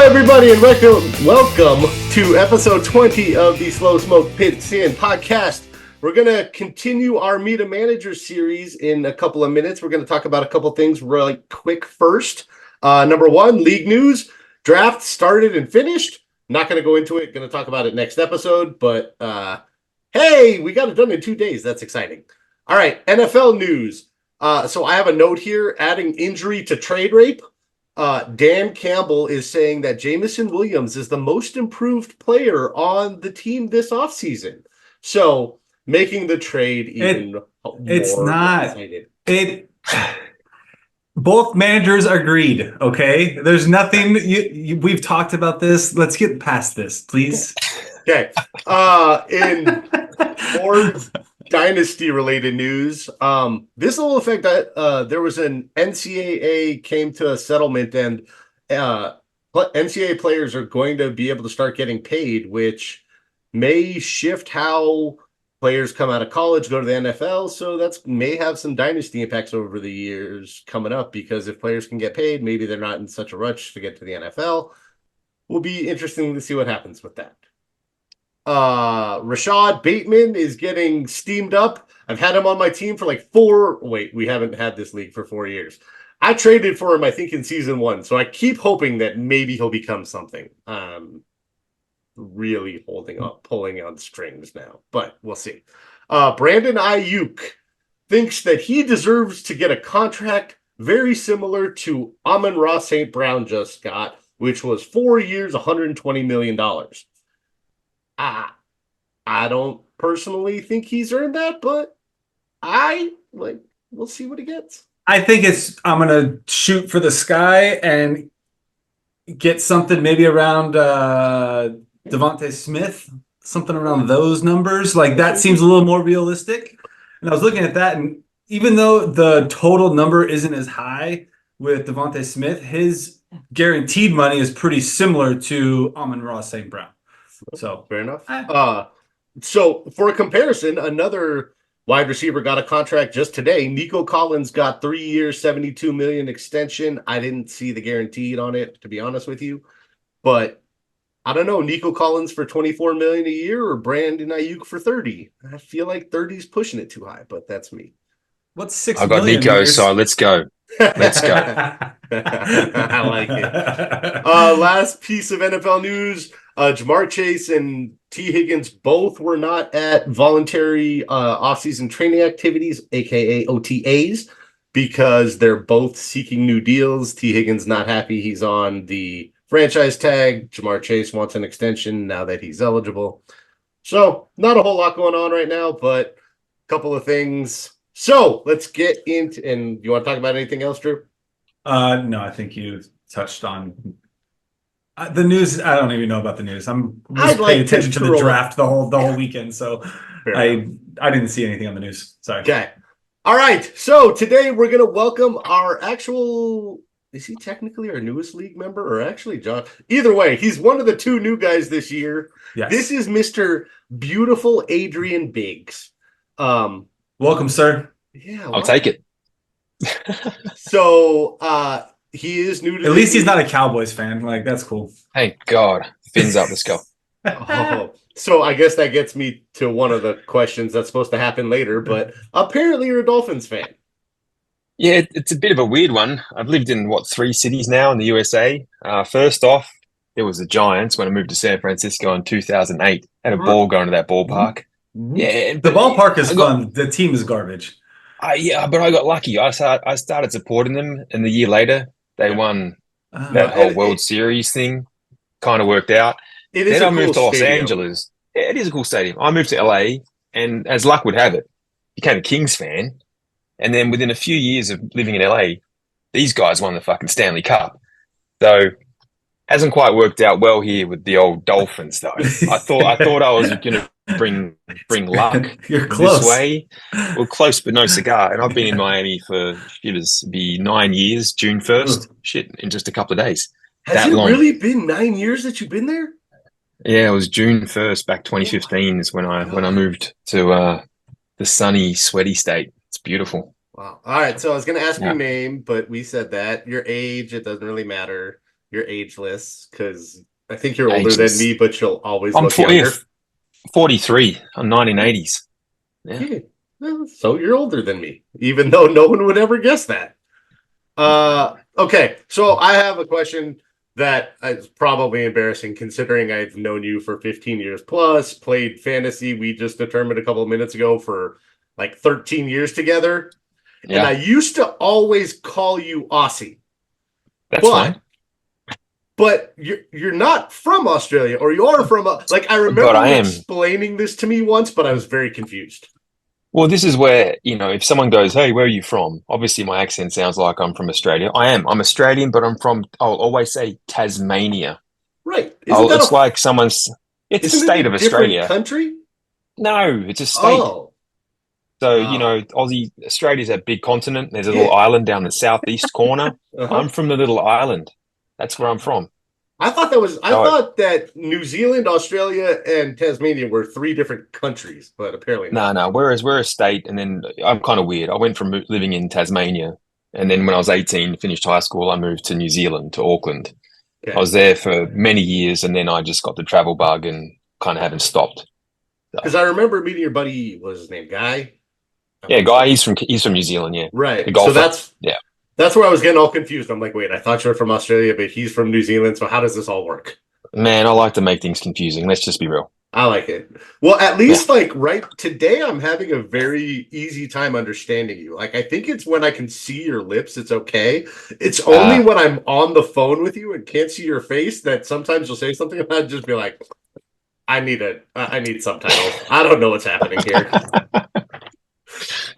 everybody, and welcome to episode 20 of the Slow Smoke Pigskin podcast. We're going to continue our Meet a Manager series in a couple of minutes. We're going to talk about a couple things really quick first. Number one, league news. Draft started and finished. Not going to go into it. Going to talk about it next episode. But, hey, we got it done in 2 days. That's exciting. All right, NFL news. So I have a note here, adding injury to trade rape. Dan Campbell is saying that Jamison Williams is the most improved player on the team this offseason. So making the trade even more excited. Both managers agreed, okay? There's nothing, we've talked about this. Let's get past this, please. Okay. In more dynasty-related news, this will affect that there was an NCAA came to a settlement, and NCAA players are going to be able to start getting paid, which may shift how players come out of college, go to the NFL. So that's may have some dynasty impacts over the years coming up, because if players can get paid, maybe they're not in such a rush to get to the NFL. Will be interesting to see what happens with that. Rashad Bateman is getting steamed up. I've had him on my team for we haven't had this league for 4 years. I traded for him, I think, in season 1. So I keep hoping that maybe he'll become something. Really pulling on strings now, but we'll see. Brandon Ayuk thinks that he deserves to get a contract very similar to Amon-Ra St. Brown just got, which was 4 years, $120 million. I don't personally think he's earned that, but we'll see what he gets. I think I'm going to shoot for the sky and get something maybe around Devontae Smith, something around those numbers. Like, that seems a little more realistic. And I was looking at that, and even though the total number isn't as high with Devontae Smith, his guaranteed money is pretty similar to Amon-Ra St. Brown. So fair enough. So for a comparison, another wide receiver got a contract just today. Nico Collins got 3 years, $72 million extension. I didn't see the guaranteed on it, to be honest with you, but I don't know. Nico Collins for $24 million a year, or Brandon Ayuk for 30. I feel like 30 is pushing it too high, but that's me. What's 6 I got million Nico, years? so let's go. Let's go. I like it. Last piece of NFL news. Jamar Chase and T. Higgins both were not at voluntary offseason training activities, aka OTAs, because they're both seeking new deals. T. Higgins not happy he's on the franchise tag. Jamar Chase wants an extension now that he's eligible. So not a whole lot going on right now, but a couple of things. So let's get into, and you want to talk about anything else, Drew? No, I think you touched on the news. I don't even know about the news. I'm just paying attention to the draft the whole weekend, so I didn't see anything on the news. Sorry. Okay. All right. So today we're going to welcome our actual, is he technically our newest league member, or actually John? Either way, he's one of the 2 new guys this year. Yes. This is Mr. Beautiful Adrian Biggs. Welcome, sir. Yeah. I'll take it. So he is new to At least he's not a Cowboys fan. Like, that's cool. Thank God. Fins up. Let's go. So I guess that gets me to one of the questions that's supposed to happen later, but apparently you're a Dolphins fan. Yeah, it's a bit of a weird one. I've lived in, 3 cities now in the USA. First off, it was the Giants when I moved to San Francisco in 2008. Had a ball going to that ballpark. Yeah, the ballpark is fun. The team is garbage. Yeah, but I got lucky. I started supporting them, and the year later, they won that whole World Series thing. Kind of worked out. Then I moved to Los Angeles. Yeah, it is a cool stadium. I moved to LA, and as luck would have it, became a Kings fan. And then within a few years of living in LA, these guys won the fucking Stanley Cup. So hasn't quite worked out well here with the old Dolphins, though. I thought I was going to bring luck You're close. this way. Well, close, but no cigar. And I've been in Miami for, be 9 years, June 1st. Shit, in just a couple of days. Has it really been 9 years that you've been there? Yeah, it was June 1st, back 2015 is when I moved to the sunny, sweaty state. It's beautiful. Wow. All right. So I was going to ask your name, but we said that. Your age, it doesn't really matter. you're ageless because I think you're older than me, but you'll always look younger. 43. I'm 1980s. Yeah. Well, so you're older than me, even though no one would ever guess that. Okay, so I have a question that is probably embarrassing considering I've known you for 15 years plus, played fantasy, we just determined a couple of minutes ago, for like 13 years together. Yeah. And I used to always call you Aussie. That's fine. But you're not from Australia, or you are from, like, I remember you explaining this to me once, but I was very confused. Well, this is where, if someone goes, hey, where are you from? Obviously, my accent sounds like I'm from Australia. I am. I'm Australian, but I'll always say Tasmania. Right. It's like it's a state of Australia. Country? No, it's a state. Oh. So, Australia's a big continent. There's a little island down the southeast corner. I'm from the little island. That's where I'm from. I thought that New Zealand, Australia, and Tasmania were 3 different countries, but apparently not. No. Whereas we're a state, and then I'm kind of weird. I went from living in Tasmania, and then when I was 18, finished high school, I moved to New Zealand, to Auckland. Okay. I was there for many years, and then I just got the travel bug and kind of haven't stopped. Because I remember meeting your buddy, what was his name, Guy? Yeah, Guy. He's from New Zealand. Yeah, right. So that's where I was getting all confused. I'm like, wait, I thought you were from Australia, but he's from New Zealand. So how does this all work? Man, I like to make things confusing. Let's just be real. I like it. Well, at least right today, I'm having a very easy time understanding you. Like, I think it's when I can see your lips, it's okay. It's only when I'm on the phone with you and can't see your face that sometimes you'll say something and I'd just be like, I need subtitles. I don't know what's happening here.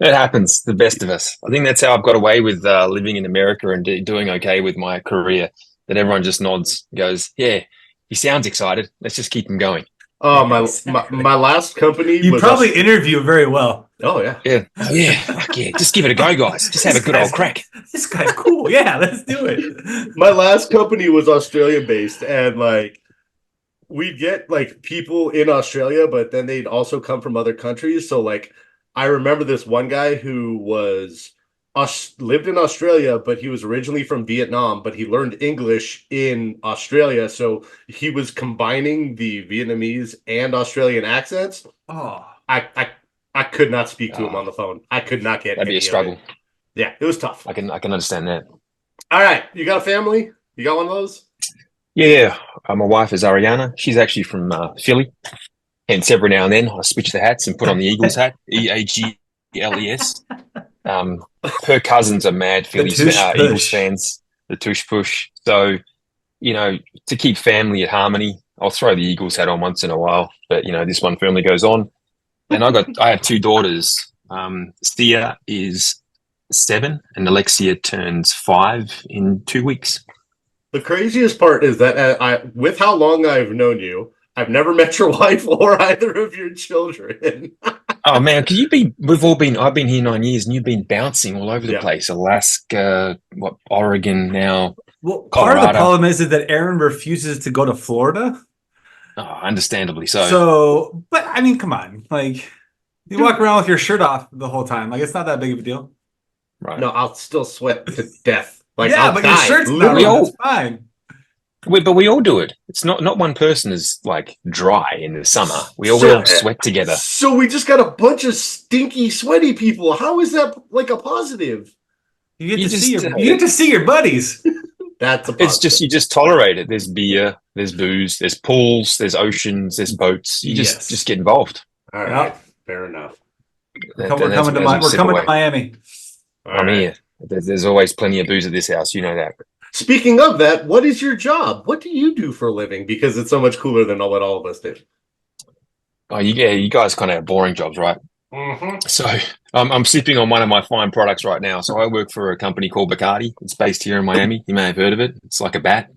It happens, the best of us. I think that's how I've got away with living in America and doing okay with my career, that everyone just nods, goes, yeah, he sounds excited. Let's just keep him going. Oh, my last company. You probably interview very well. Oh, yeah. Yeah. Oh, yeah. Fuck yeah. Just give it a go, guys. Just have a good old crack. This guy's cool. Yeah, let's do it. My last company was Australian based, and we'd get people in Australia, but then they'd also come from other countries. So I remember this one guy who lived in Australia, but he was originally from Vietnam, but he learned English in Australia. So he was combining the Vietnamese and Australian accents. Oh, I could not speak to him on the phone. I could not get. That'd be a struggle. Yeah, it was tough. I can understand that. All right, you got a family? You got one of those? Yeah, my wife is Ariana. She's actually from Philly. Hence, every now and then I switch the hats and put on the Eagles hat, Eagles. Her cousins are mad Phillies Eagles fans, the tush push. So, to keep family at harmony, I'll throw the Eagles hat on once in a while. But this one firmly goes on. And I have 2 daughters. Thea is 7, and Alexia turns 5 in 2 weeks. The craziest part is that with how long I've known you, I've never met your wife or either of your children. Oh man, because I've been here 9 years and you've been bouncing all over the place. Alaska, Oregon now. Well, Colorado. Part of the problem is that Aaron refuses to go to Florida. Oh, understandably so. So, but I mean, come on. You walk around with your shirt off the whole time. It's not that big of a deal. Right. No, I'll still sweat to death. I'll but die. Your shirt's not on. It's fine. But we all do it. It's not one person is dry in the summer. We all sweat together. So we just got a bunch of stinky, sweaty people. How is that a positive? You get to see your buddies. That's a positive. It's just you just tolerate it. There's beer, there's booze, there's pools, there's oceans, there's boats. You just get involved. All right, fair enough. We're coming to Miami. I'm here. There's always plenty of booze at this house. You know that. Speaking of that, what is your job? What do you do for a living? Because it's so much cooler than what all of us do. Oh, you guys kind of have boring jobs, right? Mm-hmm. So I'm sipping on one of my fine products right now. So I work for a company called Bacardi. It's based here in Miami. You may have heard of it. It's like a bat.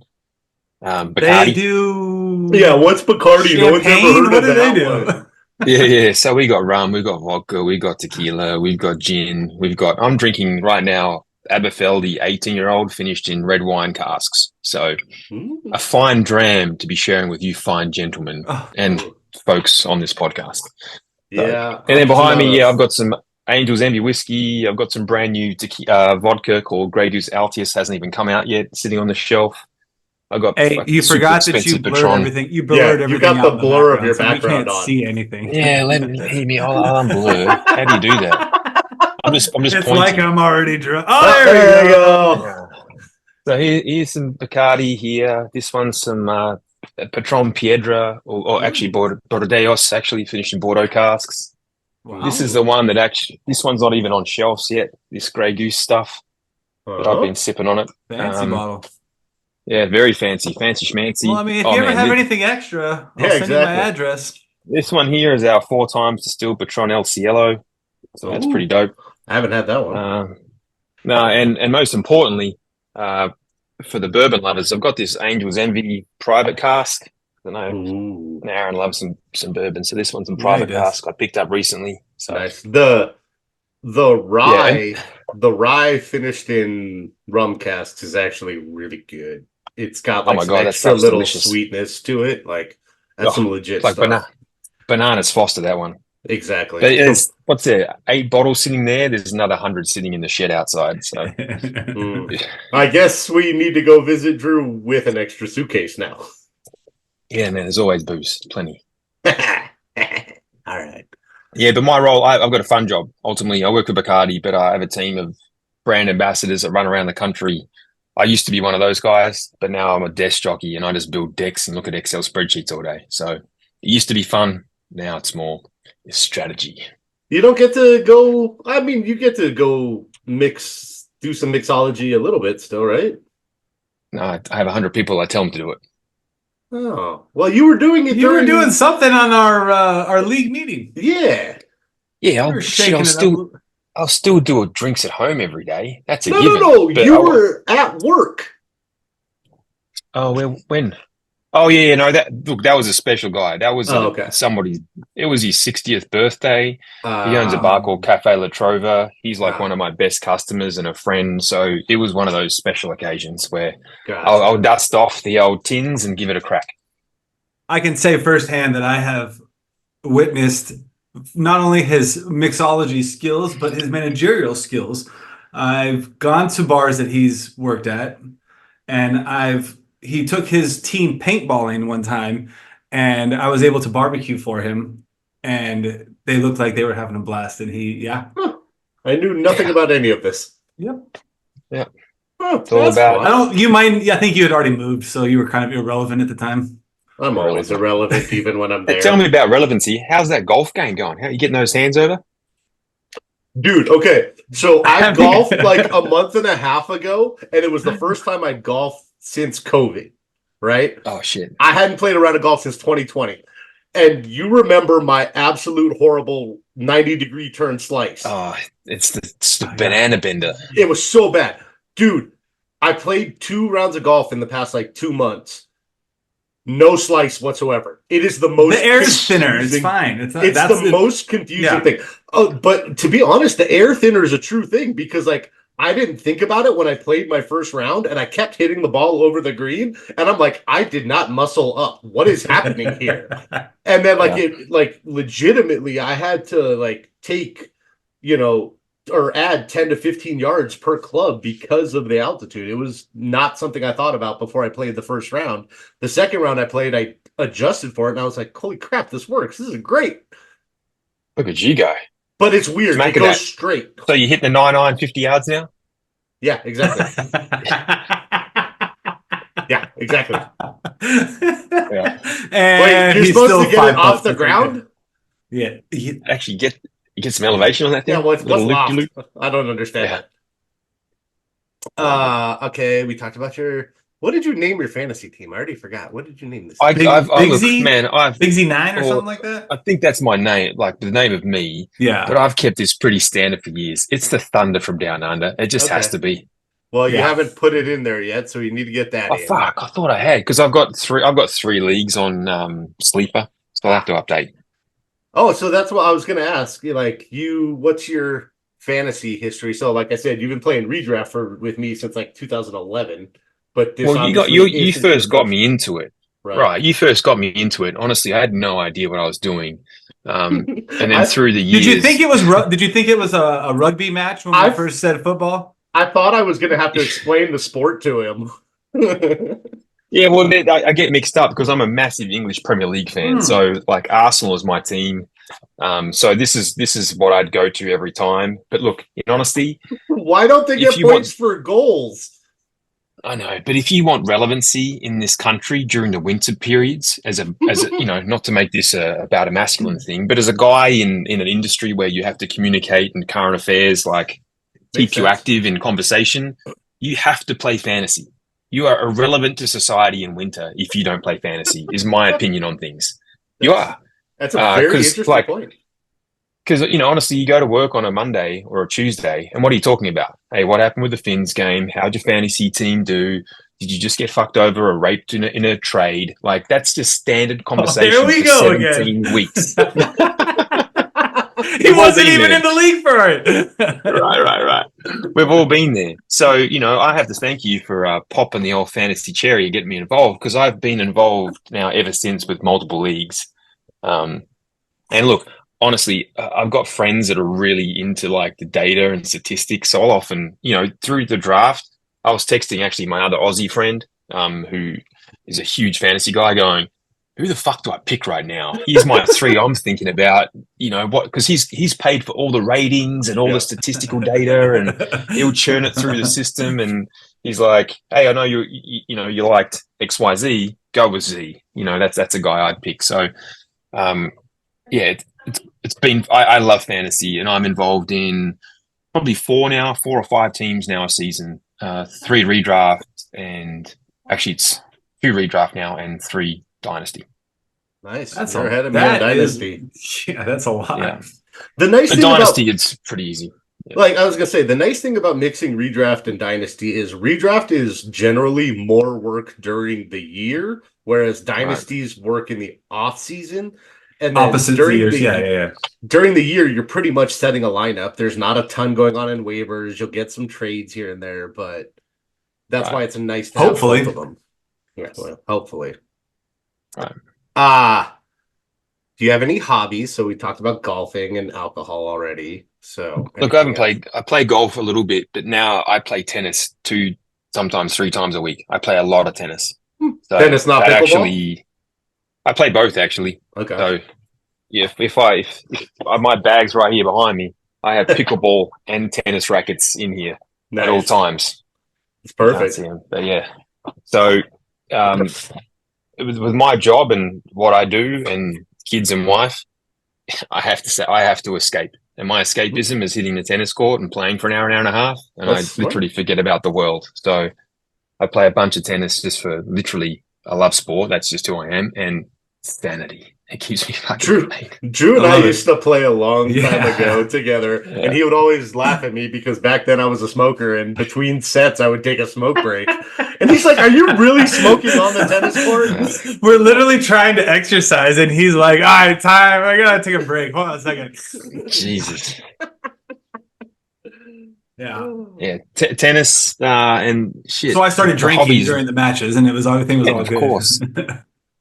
Bacardi. They do. Yeah, what's Bacardi? No one's ever heard of that. Yeah. So we got rum, we got vodka, we got tequila, we've got gin, I'm drinking right now Aberfeldy 18-year-old finished in red wine casks. So a fine dram to be sharing with you fine gentlemen and folks on this podcast. Yeah. And then behind me, I've got some Angel's Envy whiskey. I've got some brand new vodka called Grey Goose Altius. Hasn't even come out yet, sitting on the shelf. I got Hey, you super forgot that you expensive blurred Patron. everything. You blurred you everything got out the in the blur of your so we background can't on. see anything. Yeah, let me hear me. I'll unblur. How do you do that? I'm just It's pointing. like I'm already drunk. Oh, Oh, there we you go. go. Yeah. So here's some Bacardi here. This one's some Patron Piedra, or actually Bordeaux, actually finished in Bordeaux casks. Wow. This is the one that this one's not even on shelves yet. This Grey Goose stuff that I've been sipping on it. Fancy bottle. Yeah, very fancy schmancy. Well, I mean, if you ever have anything extra, I'll send you my address. This one here is our 4 times distilled Patron El Cielo. So that's pretty dope. I haven't had that one. No, and most importantly, for the bourbon lovers, I've got this Angel's Envy private cask. I know Aaron loves some bourbon, so this one's a private cask I picked up recently. So nice. The rye, the rye finished in rum casks is actually really good. It's got like some extra little delicious sweetness to it. Like that's some legit like stuff. Bananas Foster, that one. Exactly. What's there? 8 bottles sitting there. There's another 100 sitting in the shed outside. So I guess we need to go visit Drew with an extra suitcase now. Yeah, man. There's always booze, plenty. All right. Yeah, but my role, I've got a fun job. Ultimately, I work for Bacardi, but I have a team of brand ambassadors that run around the country. I used to be one of those guys, but now I'm a desk jockey and I just build decks and look at Excel spreadsheets all day. So it used to be fun. Now it's more strategy. You don't get to go. I mean, you get to go do some mixology a little bit still, right? No, I have 100 people. I tell them to do it. Oh, well, you were doing it. You were doing something on our league meeting. Yeah. Yeah, I'll still do drinks at home every day. That's a given. No. You were at work. Oh, well, when? Oh, yeah, no, that was a special guy. That was somebody. It was his 60th birthday. He owns a bar called Cafe La Trova. He's like one of my best customers and a friend. So it was one of those special occasions where I'll dust off the old tins and give it a crack. I can say firsthand that I have witnessed not only his mixology skills, but his managerial skills. I've gone to bars that he's worked at, and he took his team paintballing one time, and I was able to barbecue for him, and they looked like they were having a blast. And I knew nothing about any of this. Yep. It's all about. I think you had already moved, so you were kind of irrelevant at the time. I'm always irrelevant, even when I'm there. Tell me about relevancy. How's that golf game going? How are you getting those hands over? Dude, okay. So I golfed like a month and a half ago, and it was the first time I golfed since COVID, right? Oh, shit. I hadn't played a round of golf since 2020. And you remember my absolute horrible 90-degree turn slice. Oh, it's the banana bender. It was so bad. Dude, I played 2 rounds of golf in the past like 2 months. No slice whatsoever. It is the most. The air thinner. It's fine. It's the most confusing thing. Oh, but to be honest, the air thinner is a true thing because like I didn't think about it when I played my first round, and I kept hitting the ball over the green, and I'm like, I did not muscle up. What is happening here? And then it legitimately, I had to like take, or add 10 to 15 yards per club because of the altitude. It was not something I thought about before I played the first round. The second round I played, I adjusted for it, and I was like, holy crap, this works. This is great. Look at you go. But it's weird. It goes straight. So you hit the 9-iron 50 yards now? Yeah, exactly. Yeah, exactly. Yeah. Wait, you're supposed to get it off the ground? Yeah. Actually get some elevation on that thing? Yeah, what's loft? I don't understand that. Okay, we talked about what did you name your fantasy team? I already forgot. What did you name this? Pigskin 9 or something like that? I think that's my name, like the name of me. Yeah. But I've kept this pretty standard for years. It's the Thunder from Down Under. It just has to be. Well, you haven't put it in there yet, so you need to get that in. Fuck. I thought I had, because I've got 3 leagues on Sleeper, so I'll have to update. Oh, so that's what I was going to ask. What's your fantasy history? So, like I said, you've been playing redraft with me since like 2011. But you first got me into it, right? You first got me into it. Honestly, I had no idea what I was doing, and then through the years, did you think it was a rugby match when I first said football? I thought I was going to have to explain the sport to him. Yeah, well, I get mixed up because I'm a massive English Premier League fan. So, like, Arsenal is my team. So this is what I'd go to every time. But look, in honesty, why don't they get points for goals? I know, but if you want relevancy in this country during the winter periods, as a not to make this about a masculine thing, but as a guy in an industry where you have to communicate and current affairs, like keep you active in conversation, you have to play fantasy. You are irrelevant to society in winter if you don't play fantasy, is my opinion on things. You are. That's a very interesting point. Because, honestly, you go to work on a Monday or a Tuesday, and what are you talking about? Hey, what happened with the Finns game? How'd your fantasy team do? Did you just get fucked over or raped in a trade? Like, that's just standard conversation there we for go 17 again. weeks. He wasn't even in the league for it. Right. We've all been there. So, I have to thank you for popping the old fantasy cherry and getting me involved, because I've been involved now ever since with multiple leagues. And look, honestly, I've got friends that are really into like the data and statistics. So I'll often, through the draft, I was texting actually my other Aussie friend, who is a huge fantasy guy, going, who the fuck do I pick right now? Here's my three I'm thinking about, because he's paid for all the ratings and all the statistical data, and he'll churn it through the system. And he's like, hey, I know you liked XYZ, go with Z. That's a guy I'd pick. So, it's been, I love fantasy, and I'm involved in probably 4 or 5 teams now a season, 3 redraft, and actually it's 2 redraft now and 3 dynasty. Nice. That's You're ahead of me on dynasty. That's a lot. Yeah. The nice thing dynasty, it's pretty easy. Yeah. Like I was gonna say, the nice thing about mixing redraft and dynasty is redraft is generally more work during the year, whereas dynasties work in the off season. And then opposite years, yeah. During the year, you're pretty much setting a lineup. There's not a ton going on in waivers. You'll get some trades here and there, but that's why it's nice to have both of them. Yeah, well, hopefully. Right. Do you have any hobbies? So we talked about golfing and alcohol already. So look, I play golf a little bit, but now I play tennis 2, sometimes 3 times a week. I play a lot of tennis. So tennis, not pickleball? I play both, actually. Okay. So, yeah, if my bag's right here behind me, I have pickleball and tennis rackets in here at all times. It's perfect. But yeah, so with my job and what I do and kids and wife, I have to escape. And my escapism is hitting the tennis court and playing for an hour and a half, and I literally forget about the world. So I play a bunch of tennis just for literally. I love sport. That's just who I am. And sanity. It keeps me fucking Drew and I used to play a long time ago together, and he would always laugh at me because back then I was a smoker, and between sets I would take a smoke break. And he's like, are you really smoking on the tennis court? We're literally trying to exercise, and he's like, all right, time. I gotta take a break. Hold on a second. Jesus. Yeah. Tennis and shit. So I started drinking during the matches, and everything was all good. Of course.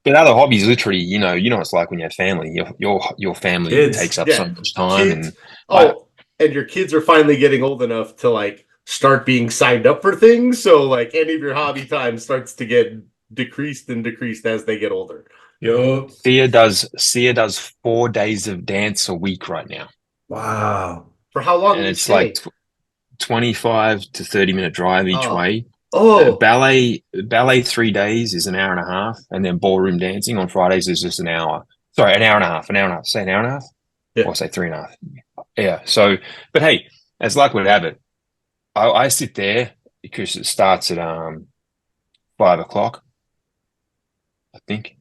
But other hobbies, literally, you know what it's like when you have family. Your family takes up so much time, and your kids are finally getting old enough to like start being signed up for things. So like any of your hobby time starts to get decreased as they get older. Yo, Sia does 4 days of dance a week right now. Wow. For how long? And it's like 25 to 30-minute drive each way. Ballet 3 days is an hour and a half, and then ballroom dancing on Fridays is just an hour. Sorry, an hour and a half. Say an hour and a half? Yeah. Or say 3.5. Yeah. So, but hey, as luck would have it, I sit there because it starts at 5 o'clock, I think.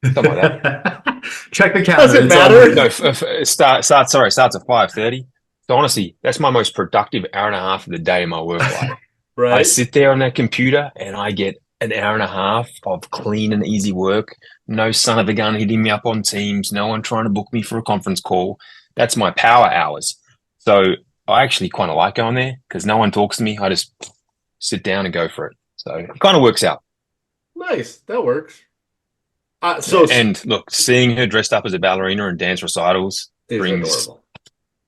Something like that. Check the calendar. Does it matter? No, it starts at 5:30. So honestly, that's my most productive hour and a half of the day in my work life. Right. I sit there on that computer and I get an hour and a half of clean and easy work. No son of a gun hitting me up on Teams. No one trying to book me for a conference call. That's my power hours. So I actually kind of like going there because no one talks to me. I just sit down and go for it. So it kind of works out. Nice. That works. And look, seeing her dressed up as a ballerina and dance recitals brings adorable.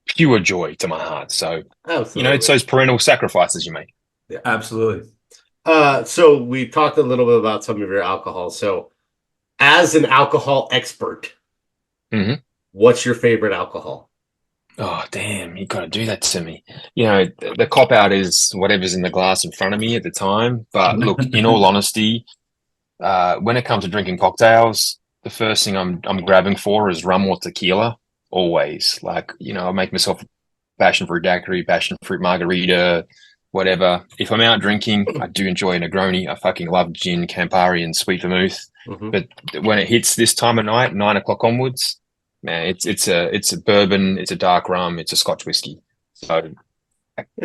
Pure joy to my heart. So, absolutely. It's those parental sacrifices you make. Yeah, absolutely. So we talked a little bit about some of your alcohol. So as an alcohol expert, what's your favorite alcohol? Oh, damn, you got to do that to me. You know, the cop out is whatever's in the glass in front of me at the time. But look, in all honesty, when it comes to drinking cocktails, the first thing I'm grabbing for is rum or tequila. Always. Like, you know, I make myself a passion fruit daiquiri, passion fruit margarita, whatever. If I'm out drinking, I do enjoy a Negroni. I fucking love gin, Campari, and sweet vermouth. But when it hits this time of night, 9 o'clock onwards, man, it's a bourbon, it's a dark rum, it's a Scotch whiskey. So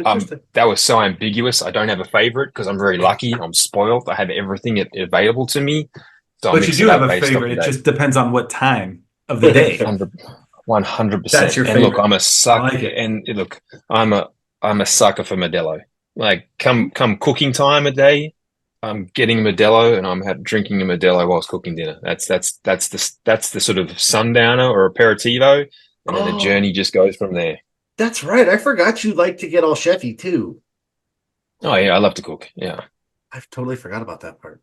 that was so ambiguous. I don't have a favorite because I'm very lucky. I'm spoiled. I have everything available to me. So but you do have a favorite. It just depends on what time of the day. 100%. That's your favorite. And look, I'm a sucker. And look, I'm a sucker for Modelo. Like come cooking time of day, I'm getting a Modelo and I'm drinking a Modelo whilst cooking dinner. That's the sort of sundowner or aperitivo, and then the journey just goes from there. That's right. I forgot you like to get all chefy too. Oh yeah, I love to cook. Yeah, I've totally forgot about that part.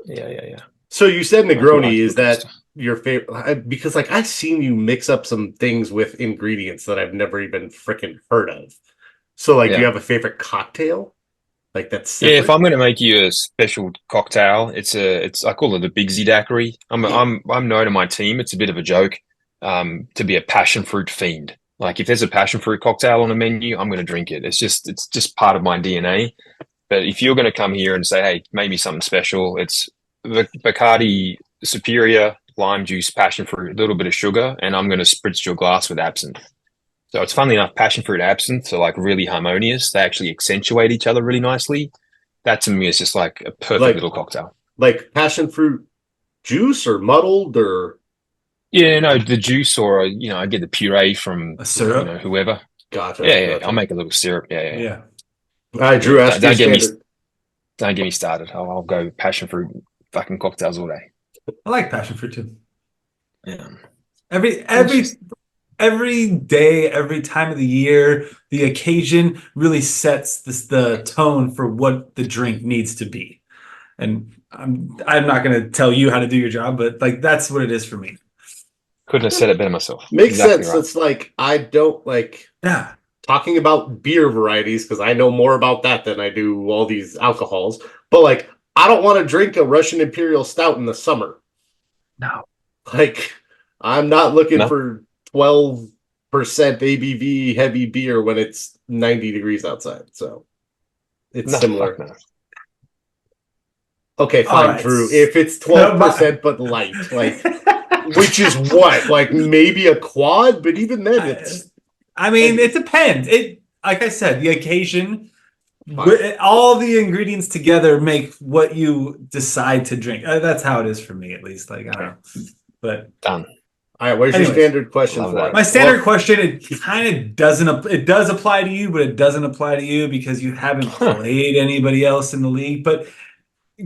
Yeah. So you said Negroni, is that your favorite? Because like I've seen you mix up some things with ingredients that I've never even freaking heard of. So like, do you have a favorite cocktail? Like that's separate? Yeah. If I'm going to make you a special cocktail, it's I call it a Pigskin daiquiri. I'm known to my team. It's a bit of a joke to be a passion fruit fiend. Like if there's a passion fruit cocktail on a menu, I'm going to drink it. It's just part of my DNA. But if you're going to come here and say, hey, maybe something special, it's Bacardi Superior, lime juice, passion fruit, a little bit of sugar, and I'm going to spritz your glass with absinthe. So it's funnily enough, passion fruit and absinthe are like really harmonious. They actually accentuate each other really nicely. That to me is just like a perfect little cocktail. Like passion fruit juice or muddled or? Yeah, no, the juice or, I get the puree from a syrup? Whoever. Gotcha. Yeah. I'll make a little syrup. Yeah. All right, Drew, ask don't get me started. I'll go passion fruit fucking cocktails all day. I like passion fruit too. Yeah. Every day, every time of the year, the occasion really sets the tone for what the drink needs to be. And I'm not going to tell you how to do your job, but like that's what it is for me. Couldn't have said it better myself. Makes sense. Right. It's like I don't like talking about beer varieties because I know more about that than I do all these alcohols. But like I don't want to drink a Russian Imperial Stout in the summer. No. Like I'm not looking for 12% ABV heavy beer when it's 90 degrees outside. So it's similar. Okay, fine, right. Drew. If it's 12% but light, like which is what? Like maybe a quad, but even then it's it depends. Like I said, the occasion, all the ingredients together make what you decide to drink. That's how it is for me, at least. Like I don't know. But done. All right, where's your standard question for it? My standard question, it kind of doesn't. It does apply to you, but it doesn't apply to you because you haven't played anybody else in the league. But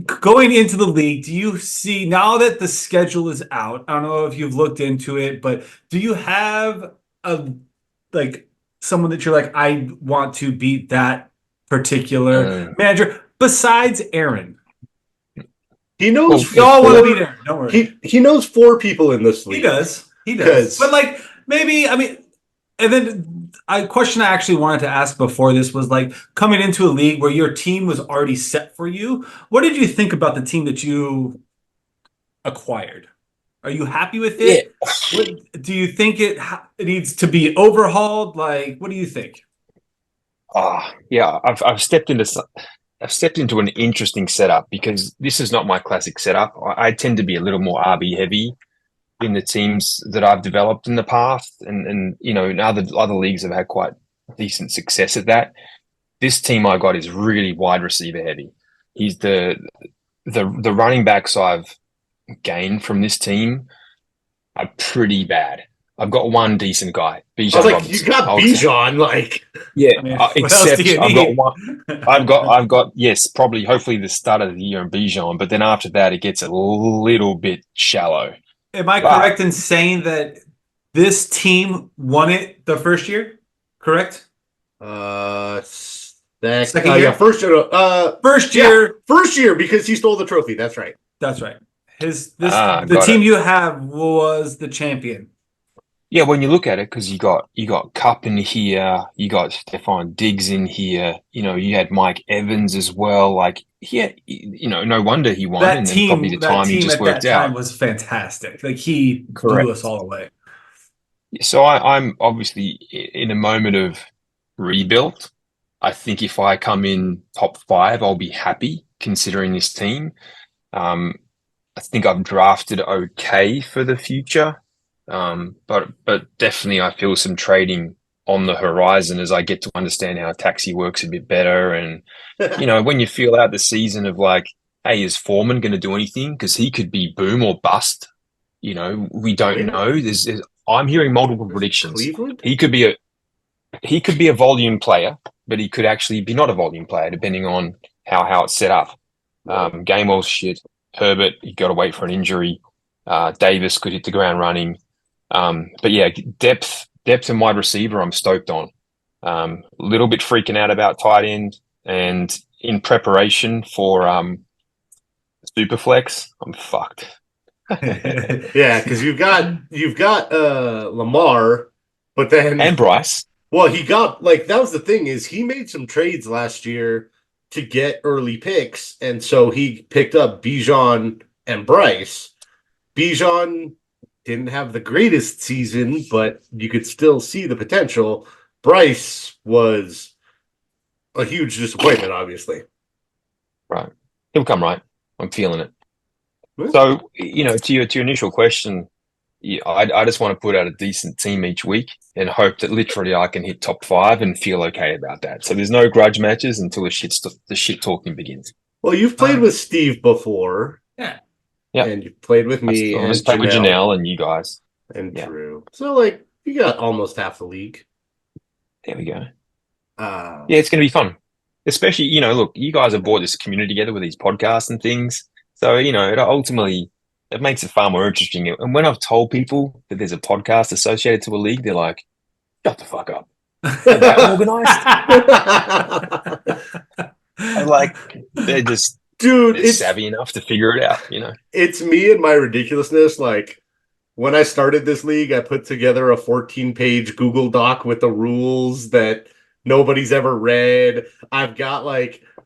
going into the league, do you see now that the schedule is out? I don't know if you've looked into it, but do you have someone that you're like, I want to beat that particular manager besides Aaron? He knows we all want to beat Aaron. Don't worry. He knows 4 people in this league. He does. But like maybe and then a question I actually wanted to ask before this was like coming into a league where your team was already set for you. What did you think about the team that you acquired? Are you happy with it? Yeah. Do you think it needs to be overhauled? Like, what do you think? Yeah, I've stepped into an interesting setup because this is not my classic setup. I tend to be a little more RB heavy in the teams that I've developed in the past, and in other leagues have had quite decent success at that. This team I got is really wide receiver heavy. He's the running backs I've gained from this team are pretty bad. I've got one decent guy, Bijan Robinson. You got Bijan, like except I've got probably hopefully the start of the year in Bijan, but then after that it gets a little bit shallow. Am I correct in saying that this team won it the first year? Correct? Second year? First year because he stole the trophy. That's right. That's right. The team you have was the champion. Yeah, when you look at it, because you got Cup in here, you got Stefan Diggs in here, you had Mike Evans as well. Like, yeah, no wonder he won. And then probably the timing just worked out. That time was fantastic. Like, he blew us all away. So I'm obviously in a moment of rebuild. I think if I come in top 5, I'll be happy considering this team. I think I've drafted okay for the future. But definitely I feel some trading on the horizon as I get to understand how taxi works a bit better. And, when you feel out the season of like, hey, is Foreman going to do anything? Because he could be boom or bust. We don't know. I'm hearing multiple predictions. Cleveland? He could be a volume player, but he could actually be not a volume player, depending on how it's set up. Gainwell's shit. Herbert, you got to wait for an injury. Davis could hit the ground running. But yeah, depth and wide receiver, I'm stoked on. A little bit freaking out about tight end, and in preparation for Superflex, I'm fucked. Yeah, because you've got Lamar, but then and Bryce. Well, he got that was the thing is he made some trades last year to get early picks, and so he picked up Bijan and Bryce. Bijan didn't have the greatest season, but you could still see the potential. Bryce was a huge disappointment, obviously. Right. He'll come right. I'm feeling it. So, to your initial question, I just want to put out a decent team each week and hope that literally I can hit top 5 and feel okay about that. So there's no grudge matches until the shit talking begins. Well, you've played with Steve before. Yeah. Yeah. And you've played with me and played with Janelle and you guys. And Drew. So, you got almost half the league. There we go. Yeah, it's going to be fun. Especially, look, you guys have brought this community together with these podcasts and things. So, it makes it far more interesting. And when I've told people that there's a podcast associated to a league, they're like, shut the fuck up. They're that organized. I'm like, they're just savvy enough to figure it out, It's me and my ridiculousness. When I started this league, I put together a 14-page Google Doc with the rules that nobody's ever read. I've got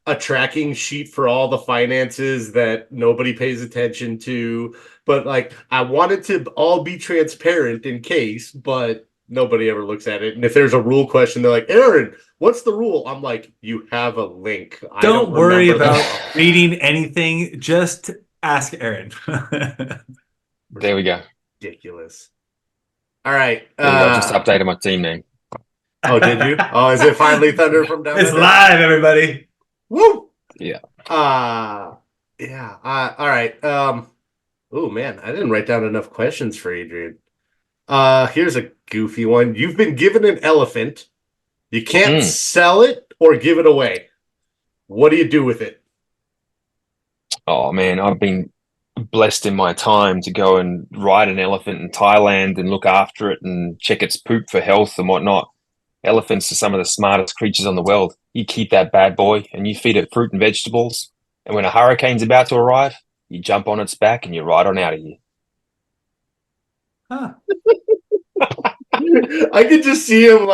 a tracking sheet for all the finances that nobody pays attention to. But I wanted to all be transparent in case, but nobody ever looks at it. And if there's a rule question, they're like, Aaron, what's the rule? I'm like, you have a link. Don't worry about reading anything. Just ask Aaron. There we go. Ridiculous. All right. I just updated my team name. Oh, did you? Oh, is it finally Thunder from down It's live, everybody. Woo! Yeah. Yeah. All right. Oh man, I didn't write down enough questions for Adrian. Here's a goofy one. You've been given an elephant. You can't sell it or give it away. What do you do with it? Oh man, I've been blessed in my time to go and ride an elephant in Thailand and look after it and check its poop for health and whatnot. Elephants are some of the smartest creatures on the world. You keep that bad boy and you feed it fruit and vegetables. And when a hurricane's about to arrive, you jump on its back and you ride on out of here. Huh. I could just see him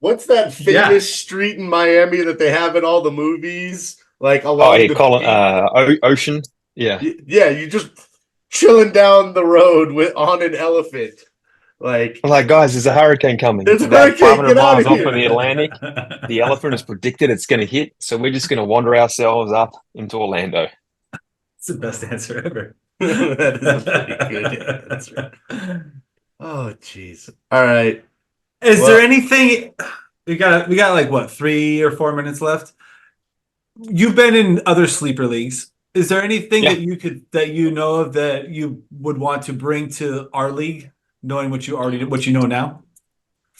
what's that famous street in Miami that they have in all the movies? Ocean. Yeah. Yeah, you just chilling down the road on an elephant. Guys, there's a hurricane coming. There's a hurricane. 500 miles off of the Atlantic. The elephant is predicted it's going to hit, so we're just going to wander ourselves up into Orlando. It's the best answer ever. That is a pretty good answer. Oh, jeez. All right. Is there anything we got what, 3 or 4 minutes left? You've been in other sleeper leagues. Is there anything that you know of that you would want to bring to our league, knowing what you know now?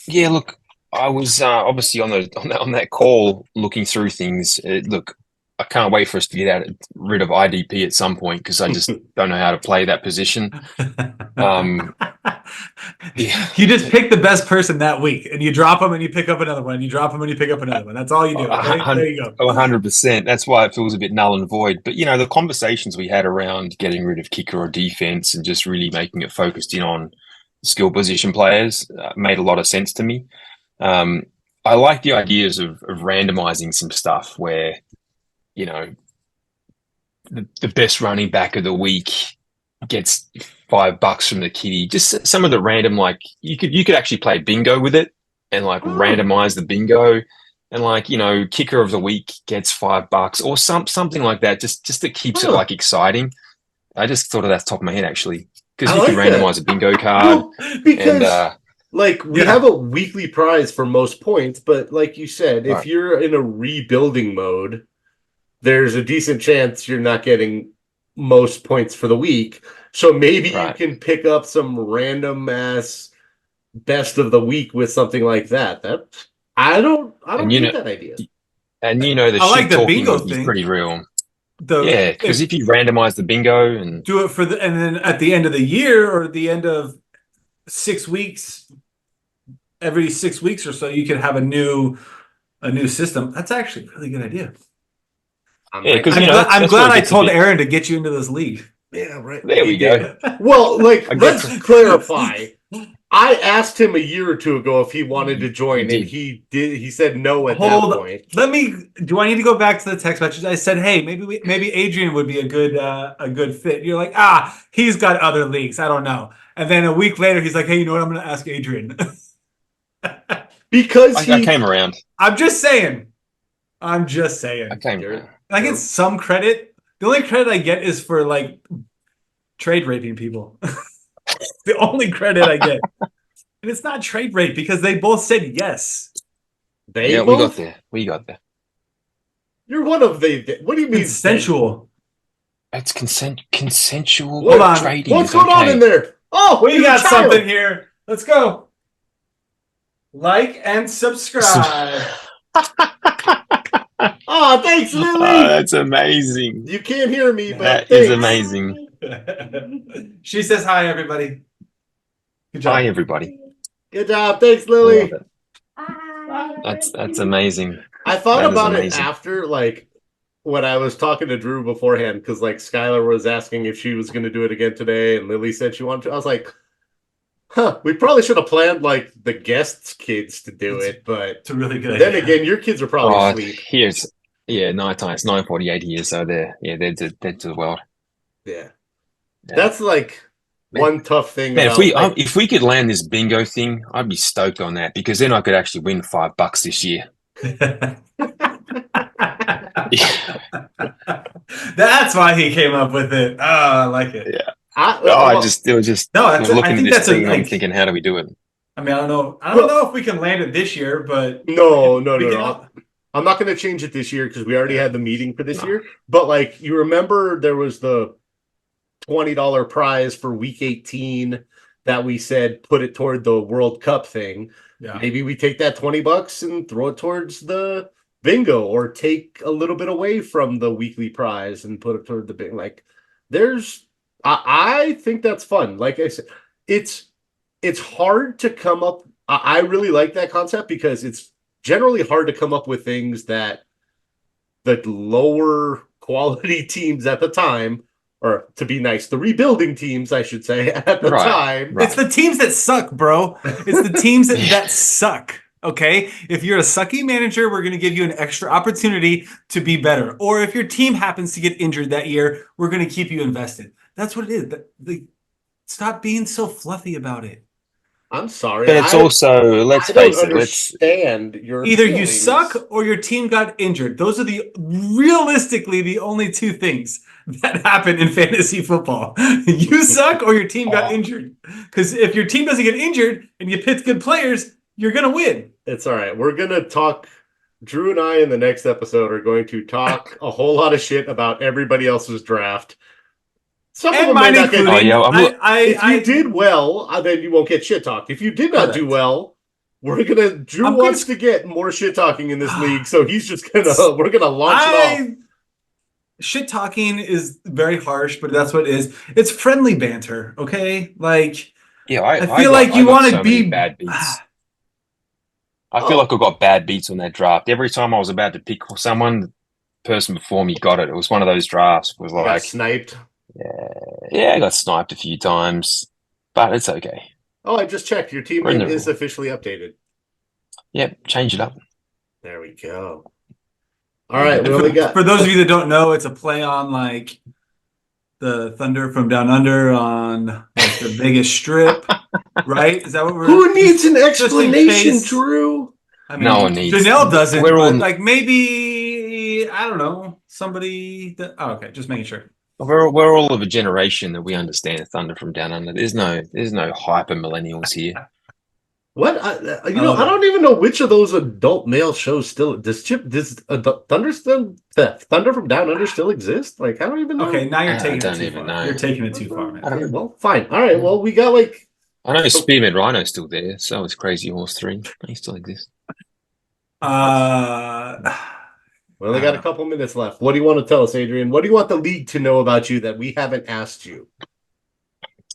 Yeah, look, I was obviously on that call looking through things. Look, I can't wait for us to get rid of IDP at some point because I just don't know how to play that position. Yeah. You just pick the best person that week, and you drop them, and you pick up another one. You drop them, and you pick up another one. That's all you do. Okay? There you go. 100%. That's why it feels a bit null and void. But the conversations we had around getting rid of kicker or defense and just really making it focused in on skill position players made a lot of sense to me. I like the ideas of randomizing some stuff where, the best running back of the week gets $5 from the kitty. Just some of the random, like you could actually play bingo with it and randomize the bingo, and kicker of the week gets $5 or something like that. Just that keeps it exciting. I just thought of that top of my head actually because you can randomize a bingo card because. We have a weekly prize for most points, but like you said, if you're in a rebuilding mode, there's a decent chance you're not getting most points for the week. So maybe you can pick up some random ass best of the week with something like that. I don't hate that idea. And the shit talking is pretty real. Because if you randomize the bingo and do it and then at the end of the year or at the end of 6 weeks, every 6 weeks or so, you can have a new system. That's actually a really good idea. I'm glad I told Aaron to get you into this league. Yeah, right. There we go. Well, let's clarify. I asked him a year or two ago if he wanted to join, and he did. He said no at that point. Do I need to go back to the text message? I said, hey, maybe Adrian would be a good fit. You're like, he's got other leagues. I don't know. And then a week later, he's like, hey, you know what? I'm going to ask Adrian. Because I came around. I'm just saying. I came around. I get some credit. The only credit I get is for trade raping people. The only credit I get. And it's not trade rape because they both said yes. We got there. You're one of the. What do you mean? Consensual. It's consensual. Hold on. Trading. What's going on in there? Oh, we got something here. Let's go. Like and subscribe. Oh, thanks, Lily. Oh, that's amazing. You can't hear me, but that is amazing. She says hi, everybody. Good job. Hi, everybody. Good job. Thanks, Lily. That's amazing. I thought about it after, when I was talking to Drew beforehand, because Skylar was asking if she was going to do it again today, and Lily said she wanted to. I was like, we probably should have planned the guests' kids to do it, but it's a really good idea. Then again, your kids are probably asleep. Nighttime. It's 9:48 here, so they're to the world. Yeah. That's one tough thing. Man, if we could land this bingo thing, I'd be stoked on that because then I could actually win $5 this year. That's why he came up with it. Oh, I like it. Yeah. I'm thinking, how do we do it? I mean, I don't know if we can land it this year, but no. I'm not going to change it this year because we already had the meeting for this year. But you remember, there was the $20 prize for week 18 that we said put it toward the World Cup thing. Yeah. Maybe we take that $20 and throw it towards the bingo, or take a little bit away from the weekly prize and put it toward the bingo. I think that's fun. Like I said, it's hard to come up. I really like that concept because it's generally hard to come up with things that the lower quality teams at the time, or to be nice, the rebuilding teams, I should say, at the time. Right. It's the teams that suck, bro. It's the teams that suck. Okay? If you're a sucky manager, we're going to give you an extra opportunity to be better. Or if your team happens to get injured that year, we're going to keep you invested. That's what it is. Stop being so fluffy about it. I'm sorry. But it's also, let's face it, understand your either feelings. You suck or your team got injured. Those are realistically the only two things that happen in fantasy football. You suck or your team got injured. Because if your team doesn't get injured and you pick good players, you're going to win. It's all right. We're going to talk. Drew and I in the next episode are going to talk a whole lot of shit about everybody else's draft. Some of them may not get. If you did well, then you won't get shit talked. If you did not do well, Drew wants to get more shit talking in this league, so he's just we're gonna launch it off. shit talking is very harsh, but that's what it is. It's friendly banter, okay? Like, yeah, I feel like you want to be bad beats. I feel like I got bad beats on that draft. Every time I was about to pick someone, the person before me got it. It was one of those drafts. It was like got sniped. Yeah, I got sniped a few times, but it's okay. Oh, I just checked. Your team name is officially updated. Yep, change it up. There we go. All right, what we got? For those of you that don't know, it's a play on like the Thunder from Down Under on like the Vegas Strip, right? Is that what we're? Who needs an explanation, Drew? I mean, no one needs. Janelle doesn't. We're all like maybe I don't know somebody. Okay, just making sure. We're all of a generation that we understand Thunder from Down Under. There's no hyper millennials here. What I don't even know which of those adult male shows still does Thunder from Down Under still exist? Like I don't even know. Okay, now you're taking it too far. You're taking it too far, man. Okay, well, fine. All right. Well, we got like I know Spearmint Rhino's still there. So is Crazy Horse 3. He still exists. Well, they got a couple minutes left. What do you want to tell us, Adrian? What do you want the league to know about you that we haven't asked you?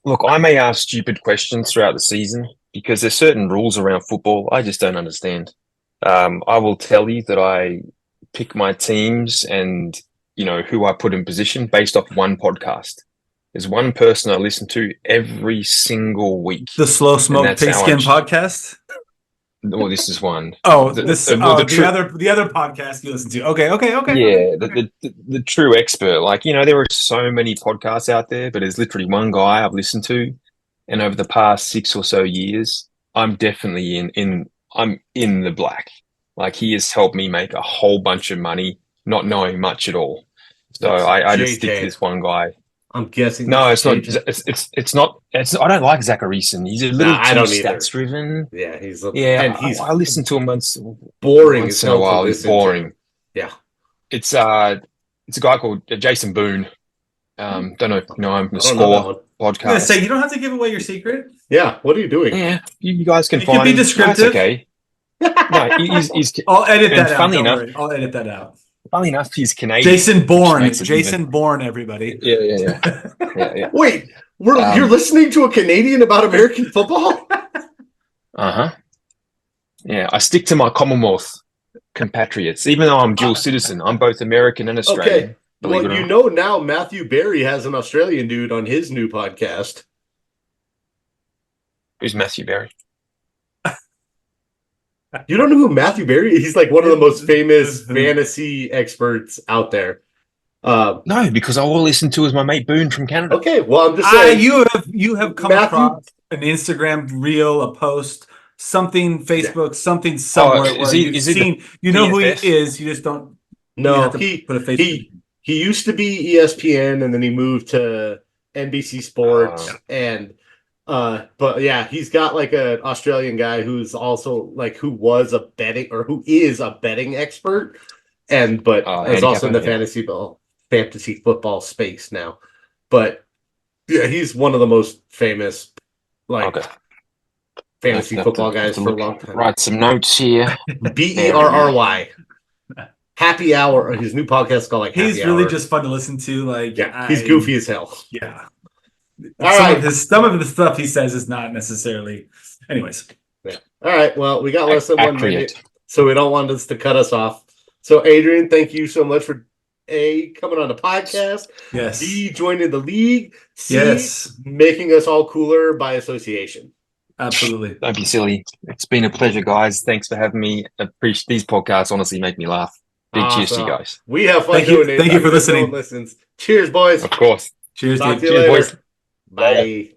Look, I may ask stupid questions throughout the season because there's certain rules around football I just don't understand. I will tell you that I pick my teams and, who I put in position based off one podcast. There's one person I listen to every single week. The Slow Smoke Pigskin podcast? Well, this is one. Oh, the other podcast you listen to. Okay. Yeah, the true expert. Like, there are so many podcasts out there, but there's literally one guy I've listened to, and over the past 6 or so years, I'm definitely I'm in the black. Like, he has helped me make a whole bunch of money, not knowing much at all. So I just stick to this one guy. I'm guessing. No, it's not. It's not. I don't like Zacharyson. He's a little too stats driven. Yeah, I listen to him once. Boring. Once in a while, it's boring. Yeah, it's a guy called Jason Boone. Don't know if you know him from the Score podcast. I was gonna say you don't have to give away your secret. Yeah, what are you doing? Yeah, you guys can find. Can be descriptive. That's okay. No, he's. I'll edit that out. I'll edit that out. Funny enough, he's Canadian. Jason Bourne, everybody. Yeah. Wait, you're listening to a Canadian about American football? Yeah, I stick to my Commonwealth compatriots, even though I'm dual citizen. I'm both American and Australian. Okay. Well, now Matthew Berry has an Australian dude on his new podcast. Who's Matthew Berry? You don't know who Matthew Berry is? He's like one of the most famous fantasy experts out there. No, because all I listen to is my mate Boone from Canada. Okay, well, I'm just saying. You have come across an Instagram reel, a post, something, Facebook, something somewhere. You know who he is. You just don't. No, put a face. He used to be ESPN, and then he moved to NBC Sports, but yeah, he's got like an Australian guy who's also like who is a betting expert, but is also in the fantasy football space now. But yeah, he's one of the most famous fantasy football guys for a long time. Write some notes here. Berry. Happy Hour. His new podcast is called Happy Hour. He's really just fun to listen to. He's goofy as hell. Yeah. Some of the stuff he says is not necessarily. Anyways. Yeah. All right. Well, we got less than 1 minute, so we don't want this to cut us off. So, Adrian, thank you so much for coming on the podcast. Yes. B, joining the league. C, yes. Making us all cooler by association. Absolutely. Don't be silly. It's been a pleasure, guys. Thanks for having me. Appreciate these podcasts. Honestly, make me laugh. Big cheers to you guys. We have fun doing it. Thank you for listening. Cheers, boys. Of course. Cheers, Talk to you later. Boys. Bye.